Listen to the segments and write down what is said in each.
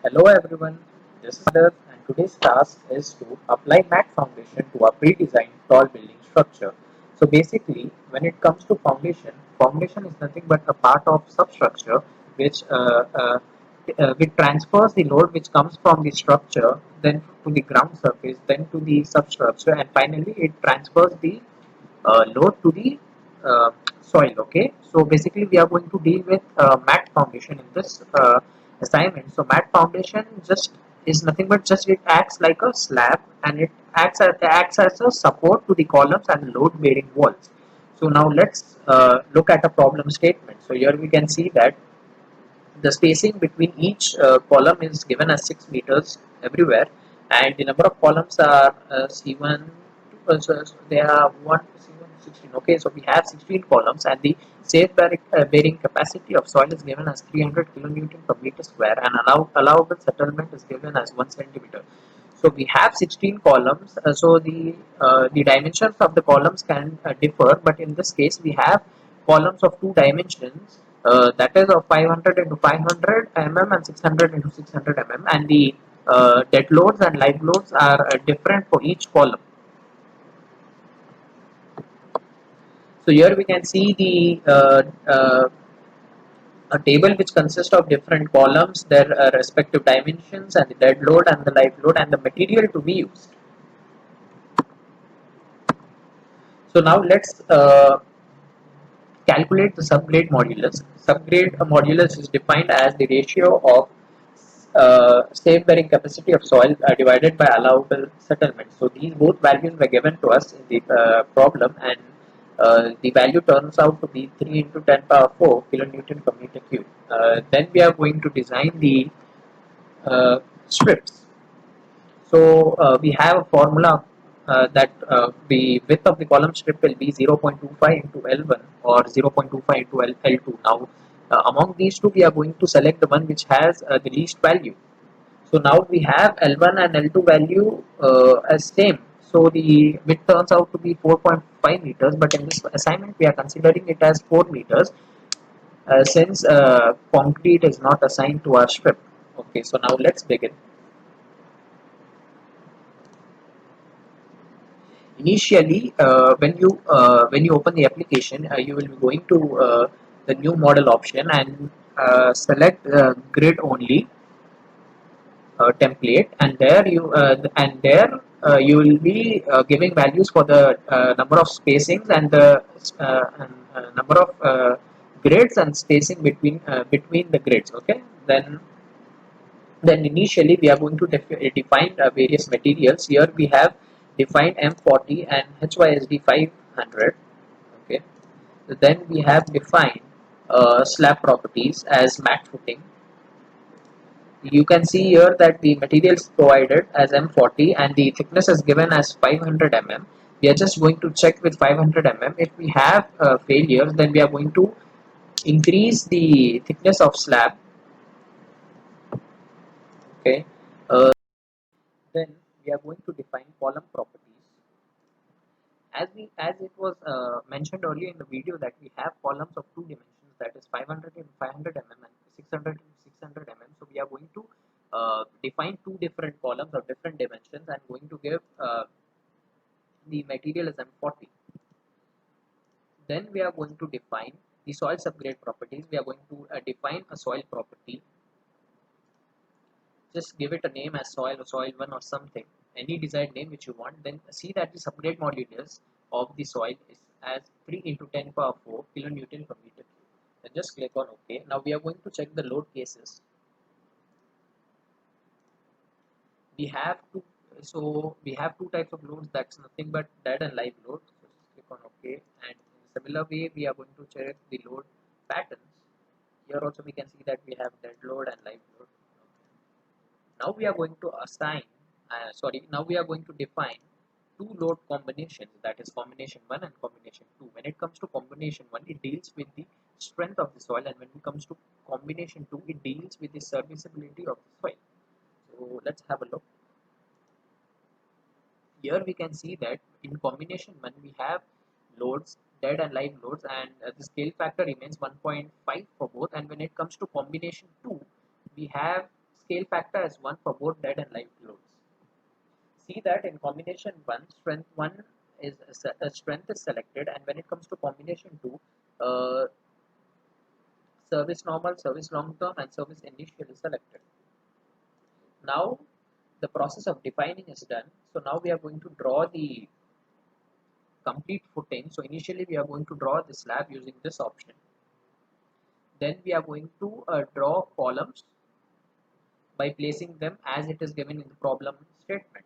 Hello everyone, this is Adarsh and today's task is to apply mat foundation to a pre-designed tall building structure. So basically, when it comes to foundation, foundation is nothing but a part of substructure which transfers the load which comes from the structure, then to the ground surface, then to the substructure, and finally it transfers the load to the soil. Okay, so basically we are going to deal with mat foundation in this assignment. So mat foundation just is nothing but just it acts like a slab, and it acts as a support to the columns and load bearing walls. So now let's look at a problem statement. So here we can see that the spacing between each column is given as 6 meters everywhere, and the number of columns are C1. So they are 1 C1 16. Okay, so we have 16 columns, and the safe bearing capacity of soil is given as 300 kilonewton per meter square, and allowable settlement is given as 1 centimeter. So we have 16 columns. So the dimensions of the columns can differ, but in this case we have columns of two dimensions, that is of 500 into 500 mm and 600 into 600 mm, and the dead loads and live loads are different for each column. So here we can see the a table which consists of different columns, their respective dimensions, and the dead load and the live load and the material to be used. So now let's calculate the subgrade modulus. Subgrade modulus is defined as the ratio of safe bearing capacity of soil divided by allowable settlement. So these both values were given to us in the problem, and the value turns out to be 3 into 10 power 4 kilonewton per meter cube. Then we are going to design the strips. So we have a formula that the width of the column strip will be 0.25 into L1 or 0.25 into L2. Now, among these two, we are going to select the one which has the least value. So now we have L1 and L2 value as same. So the width turns out to be 4.5 meters, but in this assignment we are considering it as 4 meters since concrete is not assigned to our strip. Okay, so now let's begin. Initially, when you open the application, you will be going to the new model option and select grid only template, and there you will be giving values for the number of spacings and the number of grids and spacing between the grids. Okay, then initially we are going to define various materials. Here we have defined M40 and HYSD 500. Okay, then we have defined slab properties as mat footing. You can see here that the material is provided as M40 and the thickness is given as 500 mm. We are just going to check with 500 mm. If we have failures, then we are going to increase the thickness of slab. Okay, then we are going to define column properties. As it was mentioned earlier in the video that we have columns of two dimensions, that is 500 and 500 mm and 600 and 600 mm. So we are going to define two different columns of different dimensions and going to give the material as M40. Then we are going to define the soil subgrade properties. We are going to define a soil property. Just give it a name as soil or soil 1 or something, any desired name which you want. Then see that the subgrade modulus of the soil is as 3 into 10 power 4 kilonewton per meter cube. Then just click on OK. Now we are going to check the load cases. We have two, so we have two types of loads, that's nothing but dead and live load. So just click on OK, and in a similar way we are going to check the load patterns. Here also we can see that we have dead load and live load. Now we are going to now we are going to define two load combinations, that is combination 1 and combination 2. When it comes to combination 1, it deals with the strength of the soil, and when it comes to combination 2, it deals with the serviceability of the soil. So let's have a look. Here we can see that in combination 1 we have loads, dead and live loads, and the scale factor remains 1.5 for both. And when it comes to combination 2, we have scale factor as 1 for both dead and live loads. See that in combination 1, strength 1 is strength is selected, and when it comes to combination 2, uh, service normal, service long term, and service initial is selected. Now the process of defining is done. So now we are going to draw the complete footing. So initially we are going to draw the slab using this option. Then we are going to draw columns by placing them as it is given in the problem statement.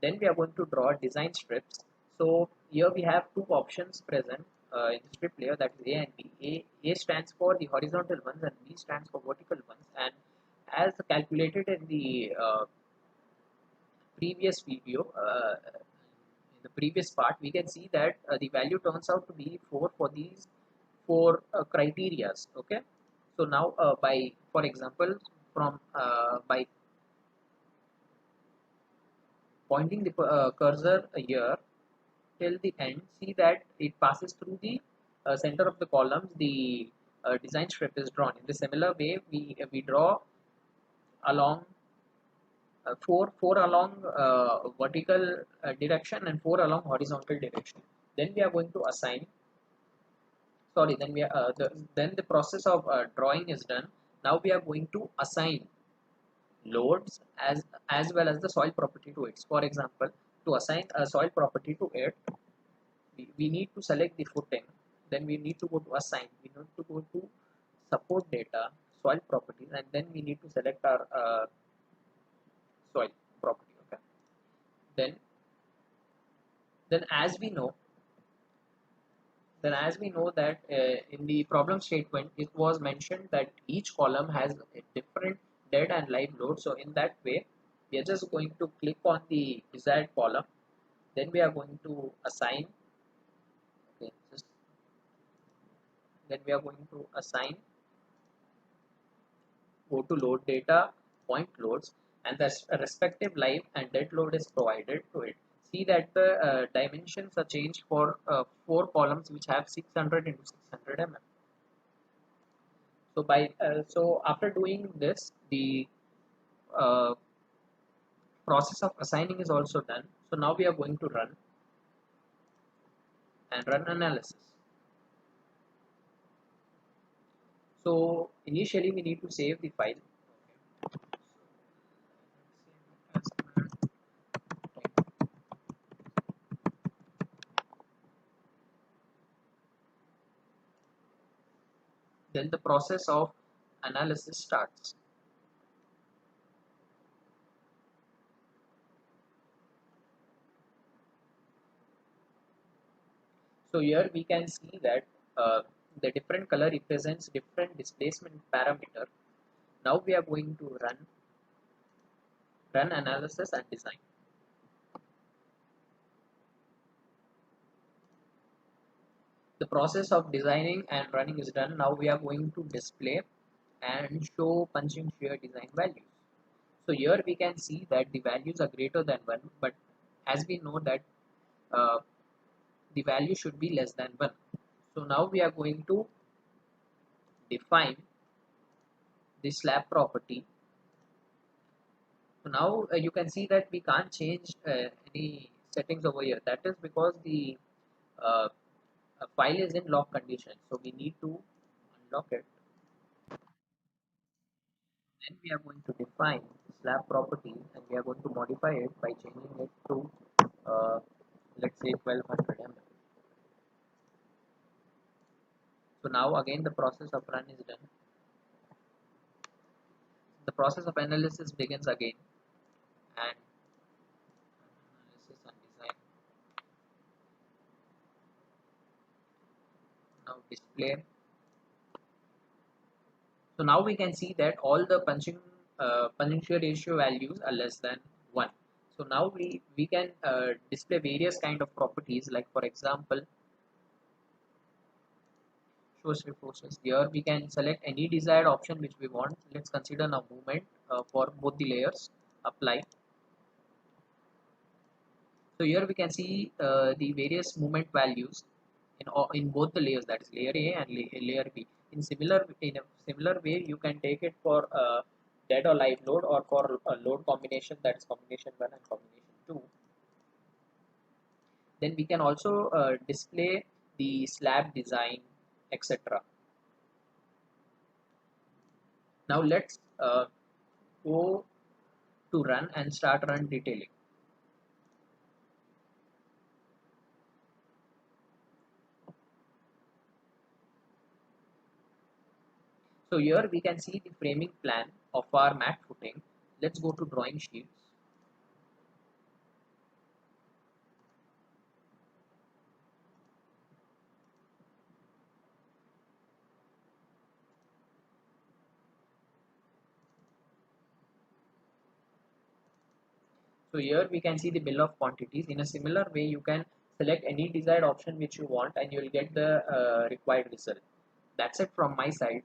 Then we are going to draw design strips. So here we have two options present in the strip layer, that is A and B. A stands for the horizontal ones and B stands for vertical ones. And as calculated in the previous video, in the previous part, we can see that the value turns out to be 4 for these four criterias. Okay. So now by, for example, from by pointing the cursor here till the end, see that it passes through the center of the columns. The design strip is drawn. In the similar way, we draw along four along vertical direction and four along horizontal direction. Then we are going to assign. Sorry. Then we are then the process of drawing is done. Now we are going to assign loads as well as the soil property to it. For example, to assign a soil property to it, we need to select the footing. Then we need to go to assign. We need to go to support data, soil properties, and then we need to select our soil property. Okay. Then then as we know that in the problem statement it was mentioned that each column has a different dead and live load. So in that way, we are just going to click on the desired column. Then we are going to assign. Okay, then we are going to assign, go to load data, point loads, and the respective live and dead load is provided to it. See that the dimensions are changed for four columns which have 600 into 600 mm. So by so after doing this, the uh, process of assigning is also done. So now we are going to run analysis. So initially we need to save the file. Then the process of analysis starts. So here we can see that the different color represents different displacement parameter. Now we are going to run analysis and design. The process of designing and running is done. Now we are going to display and show punching shear design values. So here we can see that the values are greater than 1, but as we know that uh, the value should be less than 1. So now we are going to define the slab property. So now you can see that we can't change any settings over here. That is because the uh, file is in lock condition. So we need to unlock it. Then we are going to define slab property, and we are going to modify it by changing it to let's say 1200 mm. So now again the process of run is done. The process of analysis begins again, and analysis and design. Now display. So now we can see that all the punching shear ratio values are less than 1. So now we can display various kind of properties, like for example show strip forces. Here we can select any desired option which we want. Let's consider now movement for both the layers. Apply. So here we can see the various movement values in both the layers, that is layer A and layer B. In a similar way, you can take it for dead or live load, or for a load combination, that's combination 1 and combination 2. Then we can also display the slab design, etc. Now let's go to run and start run detailing. So here we can see the framing plan of our mat footing. Let's go to drawing sheets. So here we can see the bill of quantities. In a similar way, you can select any desired option which you want and you will get the required result. That's it from my side.